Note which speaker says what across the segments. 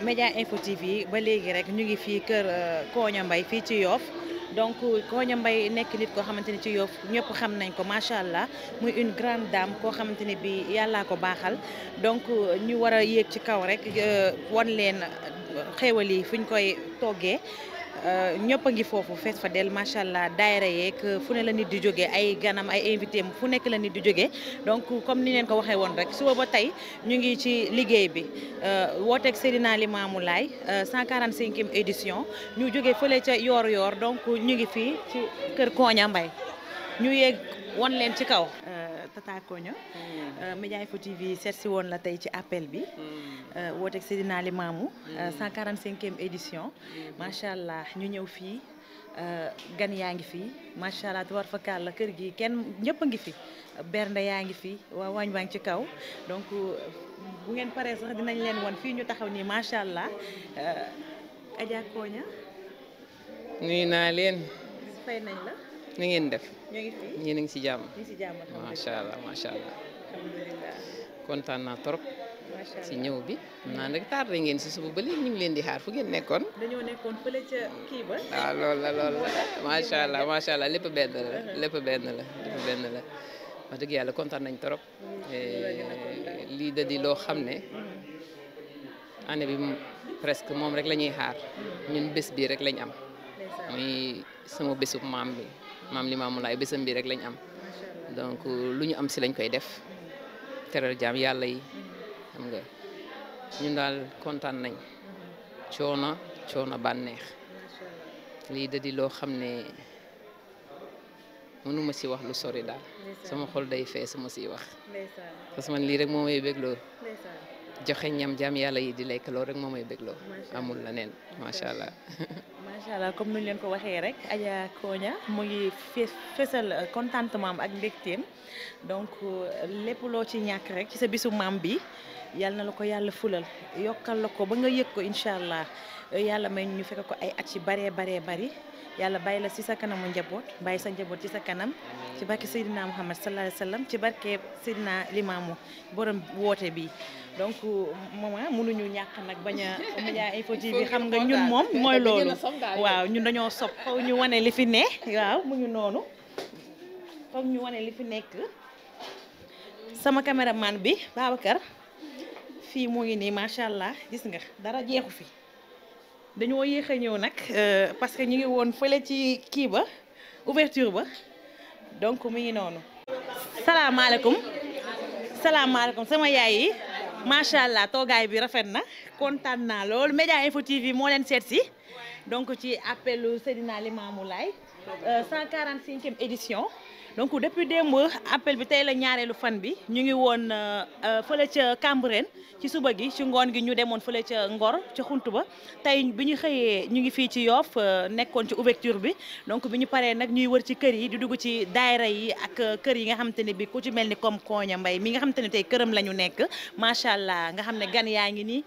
Speaker 1: Média Info TV ba léegi rek ñu ngi fii kër Koña Mbaye fii ci Yoff donc Koña Mbaye nekk nit koo xamante ni ci Yoff ñëpp xam nañ ko macha allah muy une grande dame koo xamante ni bi yàllaa ko baaxal donc ñu war a yéeg ci kaw rek wan leen xéewal yi fu ñu koy toggee. ñëpp a ngi foofu fees fa del macha allah daayira yeeg fu ne la nit di jógee ay ganam ay invité fu nekk la nit di jógee donc comme ni leen ko waxee woon rek suba ba tey ñu ngi ci liggéey bi wooteeg Seydina Limamou Laye 145e édition ñu jógee fële ca yoor donc ñu ngi fii ci kër Koña Mbaye ñu yéeg won leen ci kaw. Tata Koña Média Info TV seet si woon la tey ci appel bi wooteeg Seydina Limamou 145e édition macha allah ñu ñëw fii gan yaa ngi fii macha allah tubar fakal la kër gi kenn ñëpp a ngi fi bernde yaa ngi fi waa waañ waa ngi ci kaw donc bu ngeen paree sax dinañ leen won fii ñu taxaw nii macha allah Adja Koña
Speaker 2: nuyu naa leen.
Speaker 1: fay nañ la.
Speaker 2: ni ngeen def.
Speaker 1: ñu ngi fi
Speaker 2: ñi ngi ci jàmm.
Speaker 1: ñu ngi ci jàmm
Speaker 2: macha allah macha allah.
Speaker 1: alhamdulilah.
Speaker 2: kontaan naa trop.
Speaker 1: macha allah
Speaker 2: ci ñëw bi. xam naa nag tardé ngeen si suba ba léegi ñu ngi leen di xaar fu ngeen nekkoon.
Speaker 1: dañoo nekkoon fële ca kii ba.
Speaker 2: waaw loolu la macha allah lépp benn la lépp benn la wax dëgg yàlla kontaan nañ trop. lii da di loo xam ne. année bi presque moom rek la ñuy xaar. ñun bés bii rek lañ am. muy sama bésub maam bi maam Limamou Laye bésam bi rek lañ am. donc lu ñu am si lañ koy def. teral jaam yàlla yi. xam nga ñun daal kontaan nañ. coono bànneex. lii da di loo xam ne mënuma si wax lu sori daal. sama xol day fee sama siy wax. parce que man lii rek moo may bégloo. joxe ñam jaam yàlla yi di lekk loolu rek moo may bégloo. amul la neen macha allah.
Speaker 1: macha allah comme nuñ leen ko waxee rek Adja Koña mu ngi fesal contentement ak mbégteem donc lépp loo ci ñàkk rek ci sa bisu maam bi yal na la ko yàlla fulal yokkal la ko ba nga yëg ko incha allah yàlla may ñu fekk ko ay at ci baree bari yàlla bàyyi la ci sa kanamu njaboot bàyyi sa njaboot ci sa kanam ci barke Seydina Muhammad sallallahu alayhi wa sallam ci barke Seydina Limamou borom woote bi donc maman mënuñu ñàkk nag bañ a Média Info TV xam nga ñun moom mooy loolu waaw ñun dañoo sopp faw ñu wane li fi ne waaw mu ngi noonu faw ñu wane li fi nekk sama caméraman bi Babacar fii mu ngi nii macha allah gis nga dara jeexu fi dañoo yéex a ñëw nag parce que ñu ngi woon fële ci kii ba ouverture ba donc mu ngi noonu salaamaaleykum sama yaay yi macha allah toogaay bi rafet na kontaan naa loolu Média Info TV moo leen seet si donc ci appelu Seydina Limamou Laye 145e édition donc depuis démb appel bi tey la ñaareelu fan bi ñu ngi woon fële ca Cambérène ci suba gi ci ngoon gi ñu demoon fële ca Ngor ca xuntu ba tey bi ñu xëyee ñu ngi fii ci Yoff nekkoon ci ouverture bi donc bi ñu paree nag ñuy wër ci kër yi di dugg ci daayira yi ak kër yi nga xamante ne bi ku ci mel ni comme Koña Mbaye mi nga xamante ne tey këram la ñu nekk macha allah nga xam ne gan yaa ngi nii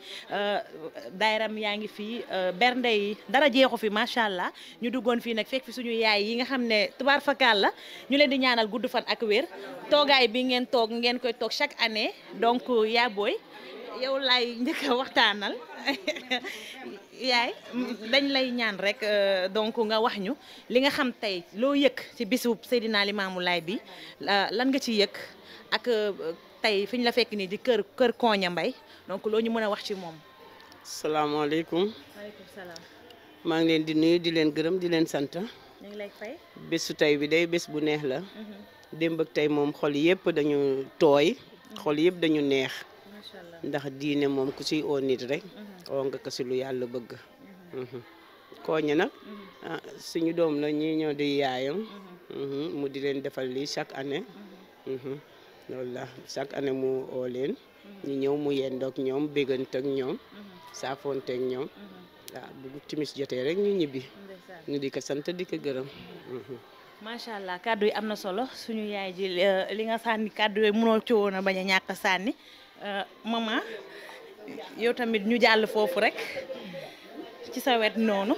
Speaker 1: daayiram yaa ngi fii bernde yi dara jeexu fi macha allah ñu duggoon fii nag fekk fi suñu yaay yi nga xam ne tubaar fakal la ñu leen di ñaanal gudd fan ak wér toogaay bi ngeen toog ngeen koy toog chaque année donc yaa booy yow laay njëkk a waxtaanal yaay dañ lay ñaan rek donc nga wax ñu li nga xam tey loo yëg ci bisu Seydina Limamou Laye bi lan nga ci yëg ak tey fi ñu la fekk nii di kër Koña Mbaye donc loo ñu mën a wax ci moom.
Speaker 3: salaamaaleykum.
Speaker 1: maaleykum salaam.
Speaker 3: maa ngi leen di nuyu di leen gërëm di leen sant.
Speaker 1: ñu ngi lay fay.
Speaker 3: bésu tey bi day bés bu neex la. démb ak tey moom xol yëpp dañu tooy. xol yëpp dañu neex. ndax diine moom ku ci oo nit rek. oo nga ko ci lu yàlla bëgg. Koña nag. suñu doom la ñii ñoo di yaayam. mu di leen defal lii chaque année. loolu la chaque année mu oo leen. ñu ñëw mu yendoog ñoom béggante ak ñoom. saafonte ak ñoom. waaw bu timis jotee rek ñu ñibbi. ñu di ko sant di ko gërëm.
Speaker 1: macha allah kàddu yi am na solo suñu yaay ji li nga sànni kàddu yooyu mënoo ci woon a bañ a ñàkk a sànni maman yow tamit ñu jàll foofu rek ci sa wet noonu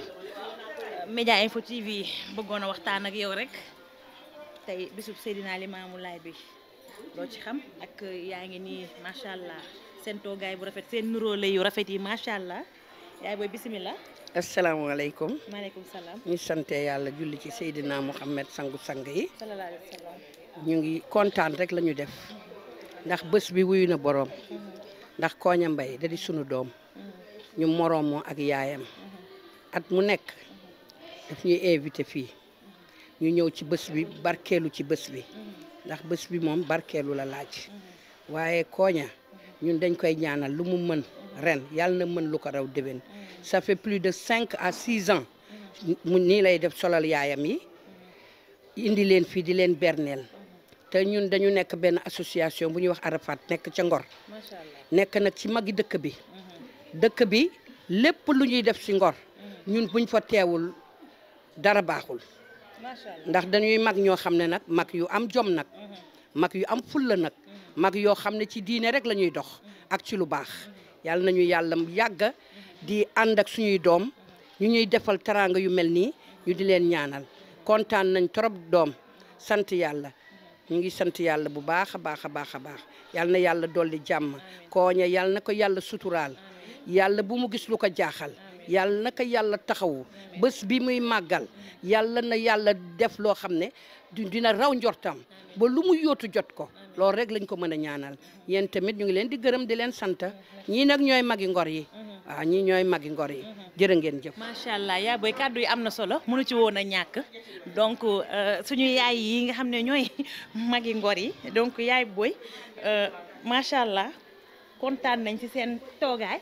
Speaker 1: Média Info TV bëggoon a waxtaan ak yow rek tey bisub Seydina Limamou Laye bi loo ci xam ak yaa ngi nii macha allah seen toogaay bu rafet seen nuróole yu rafet yi macha allah yaay booy bisimilah.
Speaker 4: asalaamaaleykum.
Speaker 1: maaleykum salaam.
Speaker 4: ñu sante yàlla julli ci Seydina Muhammad sangu sang yi.
Speaker 1: sallallahu alayhi wa sallam.
Speaker 4: ñu ngi kontaan rek la ñu def ndax bés bi wuyu na boroom ndax Koña Mbaye da di sunu doom ñu moroomoo ak yaayam at mu nekk daf ñuy invité fii ñu ñëw ci bés bi barkeelu ci bés bi ndax bés bi moom barkeelu la laaj waaye Koña ñun dañ koy ñaanal lu mu mën ren yàlla na mën lu ko raw déwén ça fait plus de 5 à 6 ans mu nii lay def solal yaayam yi indi leen fii di leen berneel te ñun dañu nekk benn association bu ñuy wax Arafat nekk ca Ngor nekk nag ci magi dëkk bi lépp lu ñuy def ci Ngor ñun buñ fa teewul dara baaxul ndax dañuy mag ñoo xam ne nag mag yu am jom nag mag yu am fulla nag mag yoo xam ne ci diine rek la ñuy dox ak ci lu baax yàlla nañu yàlla yàgg di ànd ak suñuy doom ñu ñuy defal teraanga yu mel nii ñu di leen ñaanal kontaan nañ trop doom sant yàlla ñu ngi sant yàlla bu baax a baax a baax a baax yàlla na yàlla dolli jàmm Koña yàlla na ko yàlla suturaal yàlla bu mu gis lu ko jaaxal yàlla na ko yàlla taxawu bés bi muy màggal yàlla na yàlla def loo xam ne dina raw njortam ba lu mu yóotu jot ko loolu rek lañ ko mën a ñaanal yéen tamit ñu ngi leen di gërëm di leen sant ñii nag ñooy magi Ngor yi waaw ñii ñooy magi Ngor yi jërë ngeen jëf.
Speaker 1: macha allah yaa booy kàddu yi am na solo mënu ci woon a ñàkk donc suñu yaay yi nga xam ne ñooy magi Ngor yi donc yaay booy macha allah kontaan nañ ci seen toogaay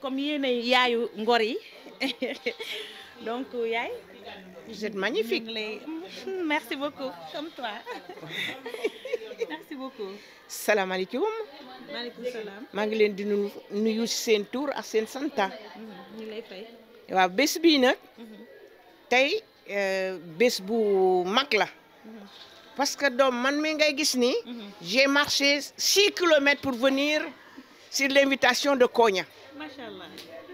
Speaker 1: comme yéen yaayu Ngor yi donc yaay.
Speaker 5: Vous êtes magnifique.
Speaker 1: Merci beaucoup, comme toi. Merci beaucoup.
Speaker 5: salaamaaleykum.
Speaker 1: maaleykum salaam.
Speaker 5: maa ngi leen di nuyu si seen tur ak seen santa.
Speaker 1: ñu lay fay.
Speaker 5: waaw bés bii nag. tey bés bu mag la. parce que doom man mi ngay gis ni. j'ai marché 6 kilomètres pour venir sur l'invitation de Koña.
Speaker 1: macha allah.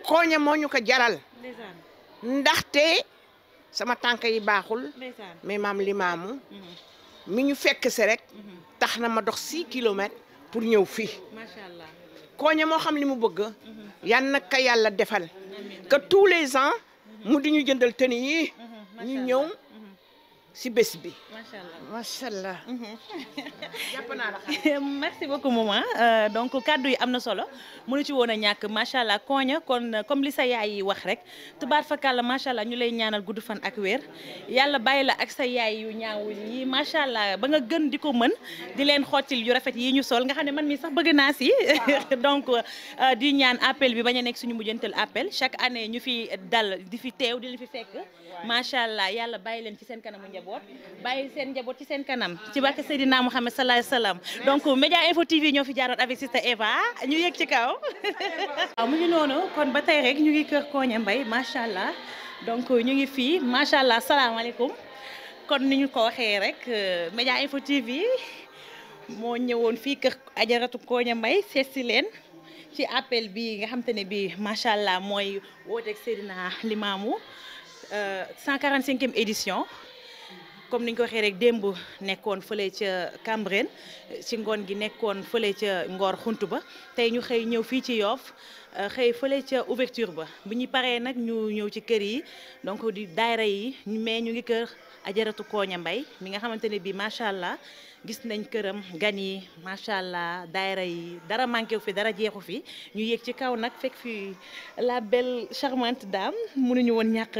Speaker 5: Koña moo ñu ko jaral.
Speaker 1: ndeysaan.
Speaker 5: ndaxte sama tànk yi baaxul.
Speaker 1: ndeysaan.
Speaker 5: mais maam Limaamu mi ñu fekk si rek. tax na ma dox 6 kilomètres pour ñëw fii.
Speaker 1: macha allah.
Speaker 5: Koña moo xam li mu bëgg. yan nag ka yàlla defal. que tous les ans. mu di ñu jëndal tenue yi. ñu ñëw si bés bi.
Speaker 1: macha allah.
Speaker 5: macha allah. jàpp naa la
Speaker 1: merci beaucoup maman donc kaddu yi am na solo mënu ci woon a ñàkk macha allah Koña kon comme li sa yaay yi wax rek tubaar fakàlla macha allah ñu lay ñaanal gudd fan ak wér yàlla bàyyi la ak sa yaay yu ñaawul yi macha allah ba nga gën di ko mën di leen xottil yu rafet yi ñu sol nga xam ne man mi sax bëgg naa si donc di ñaan appel bi bañ a nekk suñu mujjantal appel chaque année ñu fi dal di fi teew di leen fi fekk macha allah yàlla bàyyi leen ci seen kanamu njaboot bàyyi seen njaboot ci seen kanam ci barke Seydina Muhammad sallallahu alayhi wa sallam donc Média Info TV ñoo fi jaaroon avec Sister Eva ñu yëg ci kaw waaw mu ngi noonu kon ba tey rek ñu ngi kër Koña Mbaye macha allah donc ñu ngi fii macha allah salaamaaleykum kon ni ñu ko waxee rek Média Info TV moo ñëwoon fii kër ajaratu Koña Mbaye seet si leen ci appel bi nga xam te ne bi macha allah mooy wooteeg Seydina Limaamu 145e édition comme ni ñu ko waxee rek démb nekkoon fële ca Cambérène ci ngoon gi nekkoon fële ca Ngor xuntu ba tey ñu xëy ñëw fii ci Yoff xëy fële ca ouverture ba bu ñu paree nag ñu ñëw ci kër yi donc di daayira yi mais ñu ngi kër ajaratu Koña Mbaye mi nga xamante ne bii macha allah gis nañ këram gan yi macha allah daayira yi dara manqué wu fi dara jeexu fi ñu yéeg ci kaw nag fekk fi la belle charmante dame mënuñu woon ñàkk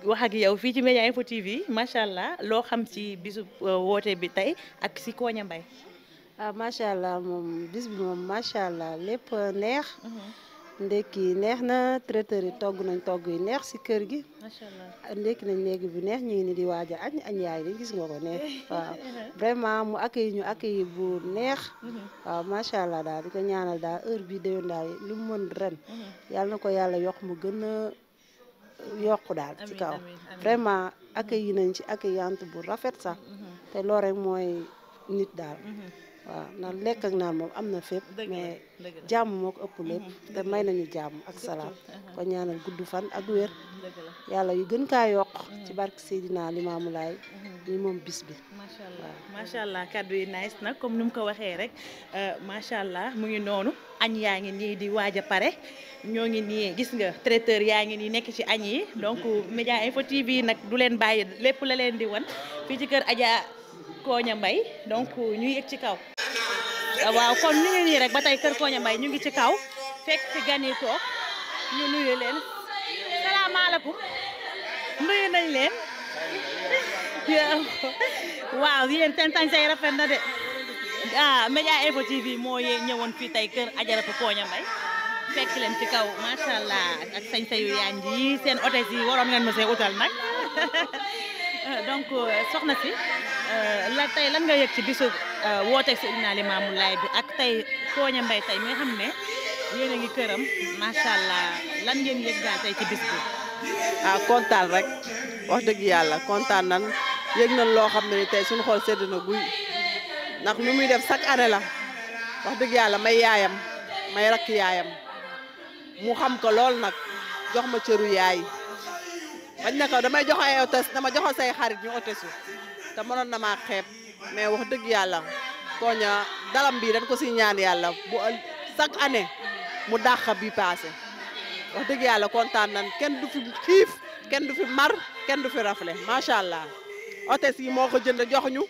Speaker 1: wax ak yow fii ci Média Info TV macha allah loo xam ci bisu woote bi tey ak si Koña Mbaye.
Speaker 6: ah macha allah moom bis bi moom macha allah lépp neex. ndekki neex na traiteur yi togg nañ togg yi neex si kër gi.
Speaker 1: macha allah
Speaker 6: ndekki nañ léegi bu neex ñu ngi ni di waaj a añ yaay li gis nga ko neex waaw vraiment mu accueil ñu accueil bu neex. waaw macha allah daal di ko ñaanal daal heure bi déwén daal lu mu mën ren. yàlla na ko yàlla yokk mu gën a yokku daal ci kaw. vraiment accueil nañ ci accueillante bu rafet sax. te loolu rek mooy nit daal. waaw ndax lekk ak naan moom am na fépp
Speaker 1: Dëgg la,
Speaker 6: mais
Speaker 1: dëgg la.
Speaker 6: jàmm moo ko ëpp lépp te may nañu jàmm ak salaam ko ñaanal gudd fan ak wér
Speaker 1: dëgg la.
Speaker 6: yàlla yu gën kaa yokk ci barke Seydina Limaamu Laay ñi moom bis bi
Speaker 1: macha allah macha allah kaddu yi nice na comme ni mu ko waxee rek macha allah mu ngi noonu añ yaa ngi nii di waaj a pare ñoo ngi nii gis nga traiteur yaa ngi nii nekk ci añ yi donc Média Info TV nag du leen bàyyi lépp la leen di wan fii ci kër Adja Koña Mbaye donc ñu yëg ci kaw. waaw kon ñu ngi nii rek ba tey kër Koña Mbaye ñu ngi ci kaw fekk ci gan yi toog ñu nuyu leen salaamaaleykum nuyu nañ leen. waaw yéen seen sañse yi rafet na de Média Info TV moo ñëwoon fii tey kër Ajaratu Koña Mbaye fekk leen ci kaw macha allah ak sañse yu yaañ yi seen hôtesse yi waroon ngeen ma see utal nag donc soxna si la tey lan nga yëg ci bisu woote Seydina Limaamu Laay bi ak tey Koña Mbaye tey mi nga xam ne yéen a ngi këram macha allah lan ngeen yëg daal tey ci bis bi.
Speaker 3: kontaan rek wax dëgg yàlla kontaan nan yëg nañ loo xam ne ni tey suñu xool sedd na guy ndax lu muy def chaque année la wax dëgg yàlla may yaayam may rakk yaayam mu xam ko lool nag jox ma cëru yaay bañ ne ko damay jox ay hôtesse dama joxo say xarit ñu hôtesse te mënoon na maa xeeb mais wax dëgg yàlla Koña dalam bi dañ ko si ñaan yàlla bu chaque année mu dàq bi passé wax dëgg yàlla kontaan nan kenn du fi xiif kenn du fi mar kenn du fi rafle macha allah hôtesse yi moo ko jënd jox ñu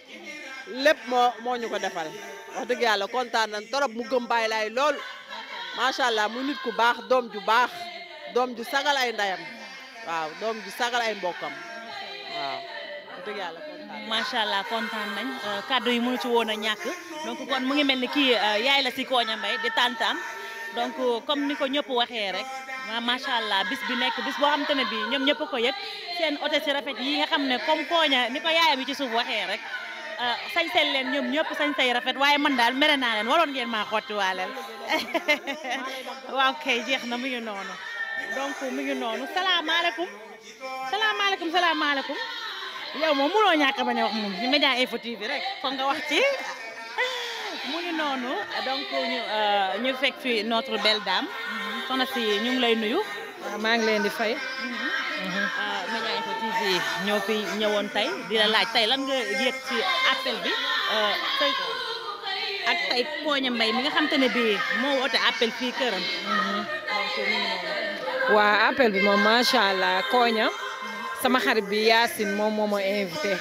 Speaker 3: lépp moo ñu ko defal wax dëgg yàlla kontaan nan torop mu gëm Baay Laay lool macha allah mu nit ku baax doom ju baax doom ju sagal ay ndayam waaw doom ju sagal ay mbokkam waaw wax dëgg yàlla kontaan
Speaker 1: macha allah kontaan nañ kaddu yi mënu ci woon a ñàkk donc kon mu ngi mel ni kii yaay la si Koña Mbaye di tantam donc comme ni ko ñëpp waxee rek macha allah bis bi nekk bis boo xamante ne bii ñoom ñëpp ko yëg seen hôtesse si rafet yi nga xam ne comme Koña ni ko yaayam yi ci suuf waxee rek sañsel leen ñoom ñëpp sañ say rafet waaye man daal mere naa leen waroon ngeen maa xotti waaleel waaw kay jeex na mu ngi noonu donc mu ngi noonu salaamaaleykum salaamaaleykum salaamaaleykum yow moom mënoo ñàkk bañ a wax moom ci Média Info TV rek foog nga wax ci mu ngi noonu donc ñu fekk fi notre belle dame soxna si ñu ngi lay nuyu.
Speaker 7: maa ngi leen di fay.
Speaker 1: Média Info TV ñoo fi ñëwoon tey di la laaj tey lan nga yëg ci appel bi tey ak tey Koña Mbaye mi nga xam te ne bii moo woote appel fii këram. donc mu ngi noonu.
Speaker 7: waa appel bi moom macha allah Koña sama xarit bi Yacine moom moo ma invité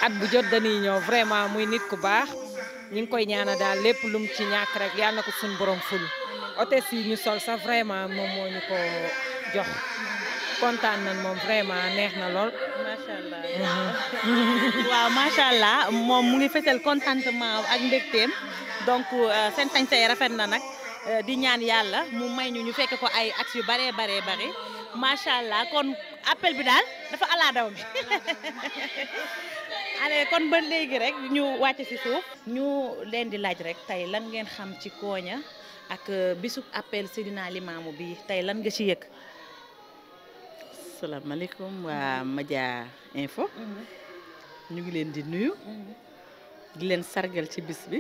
Speaker 7: at bu jot dañuy ñëw vraiment muy nit ku baax ñu ngi koy ñaana daal lépp lum ci ñàkk rek yal na ko suñu borom ful hôtesse yi ñu sol sax vraiment moom moo ñu ko jox kontaan nañ moom vraiment neex na lool.
Speaker 1: macha allah waaw macha allah moom mu ngi fësal contentement ak mbégteem donc seen sañse rafet na nag di ñaan yàlla mu may ñu fekk ko ay at yu baree baree bare macha allah kon appel bi daal dafa ala daw bi allez kon ba léegi rek ñu wàcc ci suuf ñu leen di laaj rek tey lan ngeen xam ci Koña ak bisub appel Seydina Limaamu bi tey lan nga ci yëg.
Speaker 8: salaamaaleykum waa Média Info ñu ngi leen di nuyu di leen sargal ci bis bi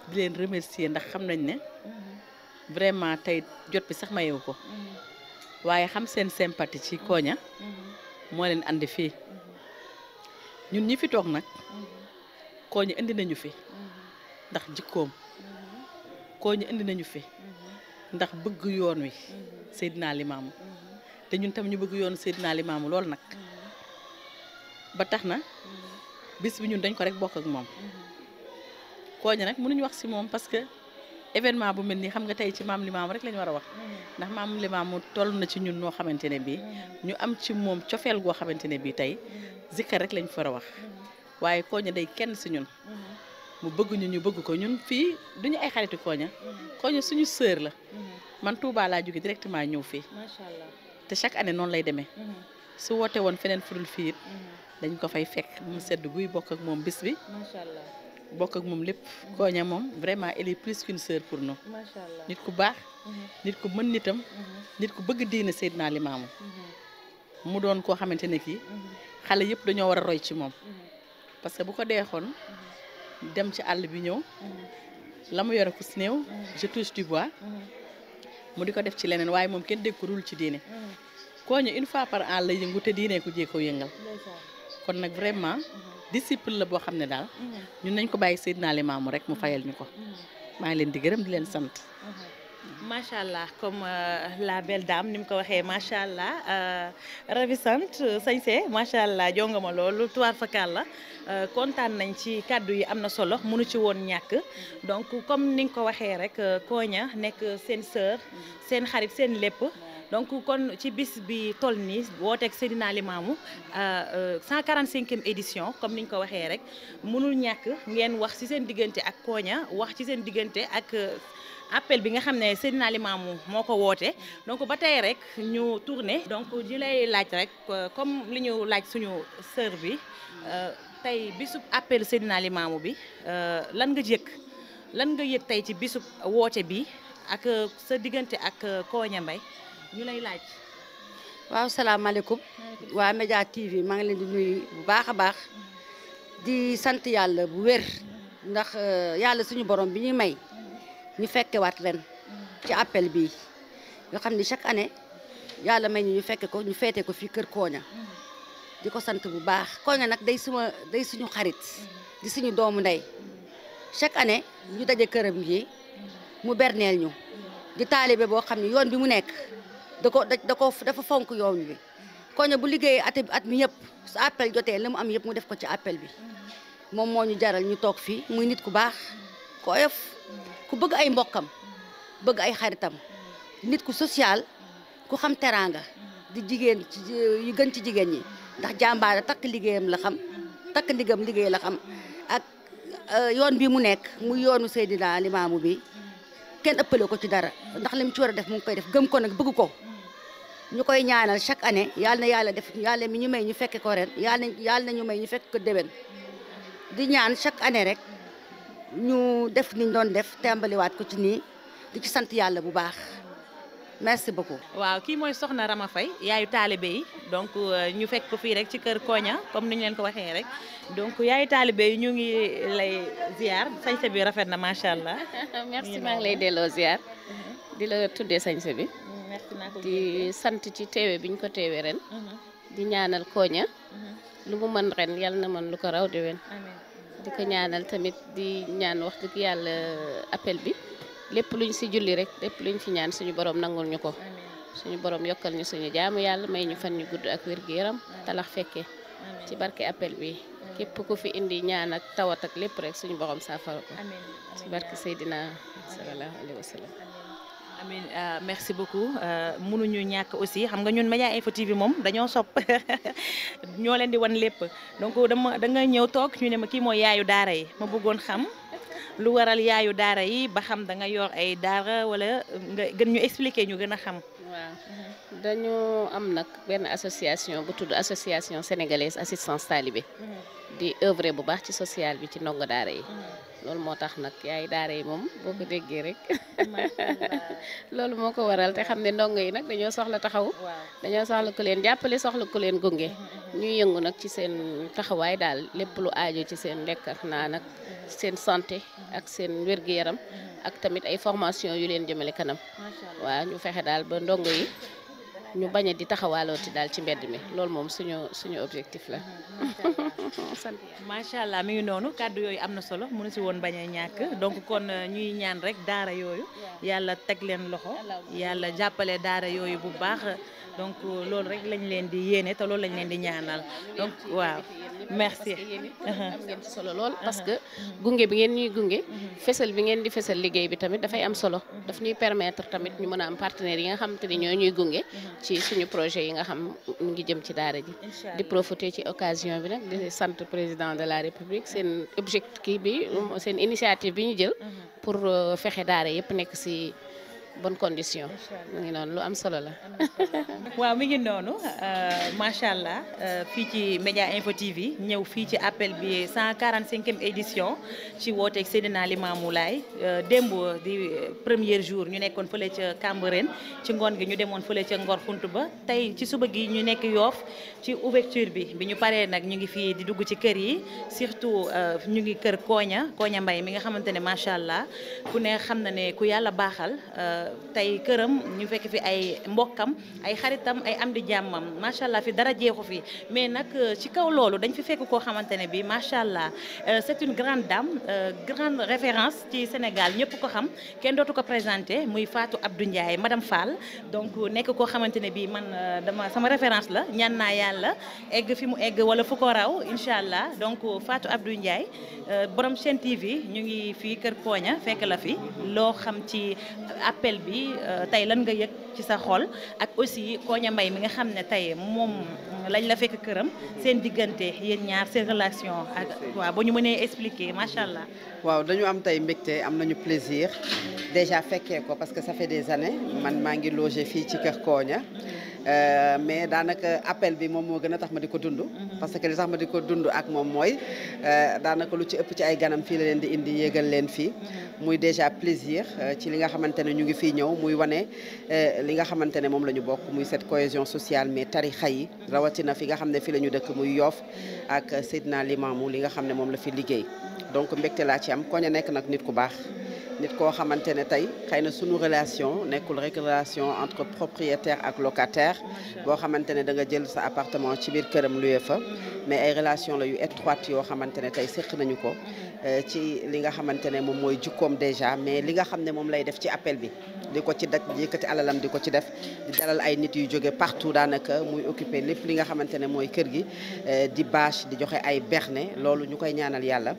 Speaker 8: di leen remercier ndax xam nañ ne vraiment tey jot bi sax mayewu ko waaye xam seen sympathie ci Koña moo leen andi fii ñun ñi fi toog nag Koña indi nañu fi ndax jikkoom Koña indi nañu fi ndax bëgg yoon wi Seydina Limaamu te ñun tam ñu bëgg yoon Seydina Limaamu lool nag ba tax na bis bi ñun dañ ko rek bokk ak moom Koña nag mënuñu wax si moom parce que événement bu mel nii xam nga tey ci maam Limaamu rek lañu war a wax ndax maam Limaamu toll na ci ñun noo xamante ne bii ñu am ci moom cofeel goo xamante ne bii tey zikkar rek lañ fa war a wax waaye Koña day kenn si ñun mu bëgg ñu bëgg ko ñun fii duñu ay xaritu Koña Koña suñu sœur la man Touba laa jóge directement ñëw fii
Speaker 1: macha allah
Speaker 8: te chaque année noonu lay demee su woote woon feneen furul fii it dañ ko fay fekk mu sedd guy bokk ak moom bis bi
Speaker 1: macha allah
Speaker 8: bokk ak moom lépp Koña moom vraiment elle est plus qu'une sœur pour nous
Speaker 1: macha allah
Speaker 8: nit ku baax nit ku mën nitam nit ku bëgg diine Seydina Limaamu mu doon koo xamante ne kii xale yëpp dañoo war a roy ci moom parce que bu ko deexoon dem ci àll bi ñëw la mu yore ku si néew je touche du bois mu di ko def ci leneen waaye moom kenn dégg ko dul ci diine kooña une fois par an la yëngu te diine ku jee ko yëngal kon nag vraiment discipline la boo xam ne daal ñun nañ ko bàyyi Seydina Limaamu rek mu fayal ñu ko maa ngi leen di gërëm di leen sant.
Speaker 1: macha allah comme la belle dame ni mu ko waxee macha allah ravissante sañse macha allah jongama loolu tuwaar fakal la kontaan nañ ci kàddu yi am na solo mënu ci woon ñàkk donc comme ni nga ko waxee rek Koña nekk seen sœur seen xarit seen lépp. donc kon ci bis bi toll nii wooteeg Seydina Limamou 145e édition comme ni ñu ko waxee rek mënul ñàkk ngeen wax ci seen diggante ak Koña wax ci seen diggante ak appel bi nga xam ne Seydina Limamou moo ko woote donc ba tey rek ñu tourné donc di lay laaj rek comme li ñu laaj suñu sœur bi tey bisub appel Seydina Limamou bi lan nga yëg tey ci bisub woote bi ak sa diggante ak Koña Mbaye ñu lay laaj.
Speaker 9: waaw salaamaaleykum waa Média TV maa ngi leen di nuyu bu baax a baax di sant yàlla bu wér ndax yàlla suñu borom bi ñuy may ñu fekkewaat ren ci appel bi nga xam ni chaque année yàlla may ñu fekke ko ñu feete ko fii kër Koña di ko sant bu baax Koña nag day suñu xarit di suñu doomu ndey chaque année ñu daje këram yi mu berneel ñu di taalibe boo xam ni yoon bi mu nekk dafa fonk yoon bi Koña bu liggéeyee at mi yëpp su appel jotee li mu am yëpp mu def ko ci appel bi moom moo ñu jaral ñu toog fii muy nit ku baax ku oyof ku bëgg ay mbokkam bëgg ay xaritam nit ku social ku xam teraanga di jigéen yu gën ci jigéen ñi ndax jàmbaara takk liggéeyam la xam takk ndigam liggéey la xam ak yoon bi mu nekk muy yoonu Seydina Limamou bi kenn ëppale ko ci dara ndax li mu ci war a def mu ngi koy def gëm ko nag bëgg ko ñu koy ñaanal chaque année yàlla na yàlla def yàlla mi ñu may ñu fekke ko ren yàlla na ñu may ñu fekk ko déwén di ñaan chaque année rek ñu def niñ doon def tàmbaliwaat ko ci nii di ci sant yàlla bu baax merci beaucoup.
Speaker 1: waaw kii mooy soxna Rama Faye yaayu taalibe yi donc ñu fekk ko fii rek ci kër Koña comme ni ñu leen ko waxee rek donc yaayu taalibe yi ñu ngi lay ziar sañse bi rafet na macha allah.
Speaker 10: merci maa ngi lay delloo ziar di la tuddee sañse bi. di sant ci teewe biñ ko teewee ren. di ñaanal Koña. lu mu mën ren yal na mën lu ko raw déwén. di ko ñaanal tamit di ñaan wax dëgg yàlla appel bi. lépp luñ si julli rek lépp luñ fi ñaan suñu borom nangul ñu ko suñu borom yokkal ñu suñu jaamu yàlla may ñu fan ñu gudd ak wér-gu-yaram talax fekkee ci barke appel bi képp ku fi indi ñaan ak tawat ak lépp rek suñu borom saafara ko ci barke Seydina sallallahu alayhi wa sallam.
Speaker 1: Amin merci beaucoup mënuñu ñàkk aussi xam nga ñun Média Info TV moom dañoo sopp ñoo leen di wan lépp donc da nga ñëw toog ñu ne ma kii mooy yaayu daara yi ma bëggoon xam lu waral yaayu daara yi ba xam da nga yor ay daara wala nga gën ñu expliquer ñu gën a xam.
Speaker 10: waaw dañu am nag benn association bu tudd association sénégalaise assistance talibé di œuvre bu baax ci social bi ci ndongo daara yi. loolu moo tax nag yaayu daara yi moom boo ko déggee rek loolu moo ko waral te xam ne ndongo yi nag dañoo soxla taxaw dañoo soxla ku leen jàppale soxla ku leen gunge ñuy yëngu nag ci seen taxawaay daal lépp lu aajo ci seen lekk ak naan ak seen santé ak seen wér-gu-yaram ak tamit ay formation yu leen jëmale kanam waaw ñu fexe daal ba ndongo yi ñu bañ a di taxawaalooti daal ci mbedd mi loolu moom suñu objectif la. sant
Speaker 1: macha allah mi ngi noonu kàddu yooyu am na solo mënu si woon bañ a ñàkk donc kon ñuy ñaan rek daara yooyu yàlla teg leen loxo yàlla jàppale daara yooyu bu baax donc loolu rek lañ leen di yéene te loolu lañ leen di ñaanal donc waaw. merci
Speaker 10: am ngeen ci solo lool parce que gunge bi ngeen ñuy gunge fesal bi ngeen di fesal liggéey bi tamit dafay am solo daf ñuy permettre tamit ñu mën a am partenaires yi nga xam te ni ñoo ñuy gunge ci suñu projet yi nga xam mu ngi jëm ci daara ji di profiter ci occasion bi nag di sant président de la république seen objectif bi seen initiative bi ñu jël pour fexe daara yëpp nekk ci bonnes conditions mu ngi noonu lu am solo la.
Speaker 1: waaw mi ngi noonu macha allah fii ci Média Info TV ñëw fii ci appel bi 145e édition ci wooteeg Seydina Limamou Laye démb di premier jour ñu nekkoon fële ca Cambérène ci ngoon gi ñu demoon fële ca Ngor Xunt ba tey ci suba gi ñu nekk Yoff ci ouverture bi ñu paree nag ñu ngi fii di dugg ci kër yi surtout ñu ngi kër Koña Mbaye mi nga xamante ne macha allah ku ne xam na ne ku yàlla baaxal tey këram ñu fekk fi ay mbokkam ay xaritam ay am di jàmmam macha allah fi dara jeexu fi mais nag ci kaw loolu dañ fi fekk koo xamante ne bi macha allah c'est une grande dame grande référence ci Sénégal ñëpp ko xam kenn dootu ko présenté muy Fatou Abdou Ndiaye madame Fall donc nekk koo xamante ne bi man sama référence la ñaan naa yàlla egg fi mu egg wala fu ko raw incha allah donc Fatou Abdou Ndiaye borom Sen TV ñu ngi fii kër Koña fekk la fi loo xam ci appel bi tey lan nga yëg ci sa xol ak aussi Koña Mbaye mi nga xam ne tey moom lañ la fekk këram seen diggante yéen ñaar seen relation ak waaw ba ñu mënee expliquer macha allah.
Speaker 11: waaw dañu am tey mbégte am nañu plaisir déjà fekkee ko parce que ça fait des années man maa ngi logé fii ci kër Koña mais daanaka appel bi moom moo gën a tax ma di ko dund parce que li tax ma di ko dund ak moom mooy daanaka lu ci ëpp ci ay ganam fii la leen di indi yéegal leen fii muy déjà plaisir ci li nga xamante ne ñu ngi fii ñëw muy wane li nga xamante ne moom la ñu bokk muy cette cohésion sociale mais tarixa yi rawatina fi nga xam ne fi la ñu dëkk muy Yoff ak Seydina Limamou li nga xam ne moom la fi liggéey donc mbégte laa ci am Koña nekk nag nit ku baax nit koo xamante ne tey xëy na sunu relation nekkul rek relation entre propriétaire ak locataire boo xamante ne da nga jël sa appartement ci biir këram loué fa mais ay relation la yu étroite yoo xamante ne tey séq nañu ko ci li nga xamante ne moom mooy jukkoom déjà mais li nga xam ne moom lay def ci appel bi di ko ci daj yëkkati alalam di ko ci def di dalal ay nit yu jóge partout daanaka muy occupé lépp li nga xamante ne mooy kër gi di bâche di joxe ay berne loolu ñu koy ñaanal yàlla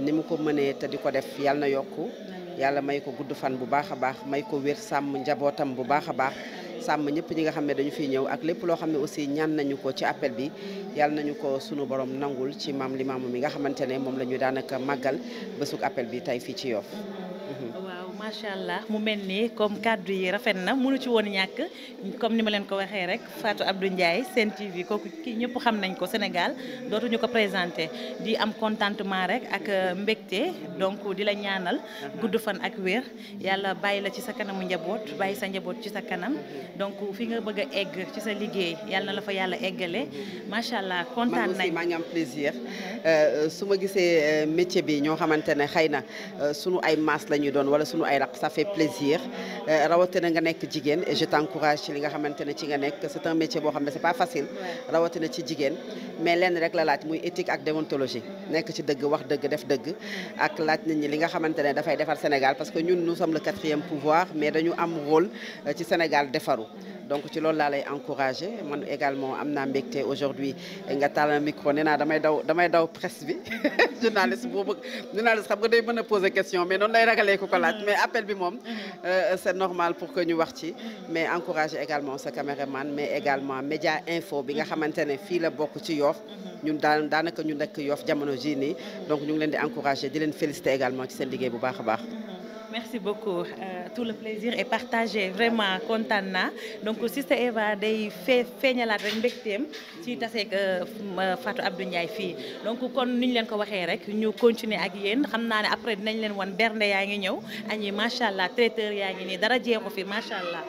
Speaker 11: ni mu ko mënee te di ko def yàlla na yokku yàlla may ko gudd fan bu baax a baax may ko wér sàmm njabootam bu baax a baax sàmm ñëpp ñi nga xam ne dañu fiy ñëw ak lépp loo xam ne aussi ñaan nañu ko ci appel bi yàlla nañu ko sunu borom nangul ci maam Limamou mi nga xamante ne moom la ñu daanaka màggal bésug appel bi tey fii ci Yoff.
Speaker 1: waaw macha allah mu mel ni comme kàddu yi rafet na mënu ci woon ñàkk comme ni ma leen ko waxee rek Fatou Abdou Ndiaye Sen TV kooku kii ñëpp xam nañ ko Sénégal dootuñu ko présenté di am contentement rek ak mbégte donc di la ñaanal gudd fan ak wér yàlla bàyyi la ci sa kanamu njaboot bàyyi sa njaboot ci sa kanam donc fi nga bëgg a egg ci sa liggéey yàlla na la fa yàlla eggale macha allah kontaan nañ.
Speaker 11: man aussi maa ngi am plaisir su ma gisee métier bi ñoo xamante ne xëy na sunu ay maas la ñuy doon wala sunu ay raq ça fait plaisir rawatina nga nekk jigéen et je t'encourage ci li nga xamante ne ci nga nekk c'est un métier boo xam ne c'est pas facile rawatina ci jigéen mais lenn rek la laaj muy éthique ak déontologie nekk ci dëgg wax dëgg def dëgg ak laaj nit ñi li nga xamante ne dafay defar Sénégal parce que ñun nous sommes le 4e pouvoir mais dañu am rôle ci Sénégal defaru donc ci loolu laa lay encouragé man également am naa mbégte aujourd'hui nga taal micro nee naa damay daw presse bi journaliste boobu journaliste xam nga day mën a poser question mais noonu lay ragalee ku ko laaj mais appel bi moom c'est normal pour que ñu wax ci mais encouragé également sa caméraman mais également Média Info bi nga xamante ne fii la bokk ci Yoff ñun daanaka ñu nekk Yoff jamono jii nii donc ñu ngi leen di encouragé di leen féliciter également ci seen liggéey bu baax a baax.
Speaker 1: Merci beaucoup. Tout le plaisir est partagé. Vraiment kontaan naa donc Sister Eva day feeñalaat rek mbégteem ci taseeg Fatou Abdou Ndiaye fii donc kon ni ñu leen ko waxee rek ñu continuer ak yéen xam naa ne après dinañ leen wan bernde yaa ngi ñëw añi macha allah traiteur yaa ngi nii dara jeexu fi macha allah.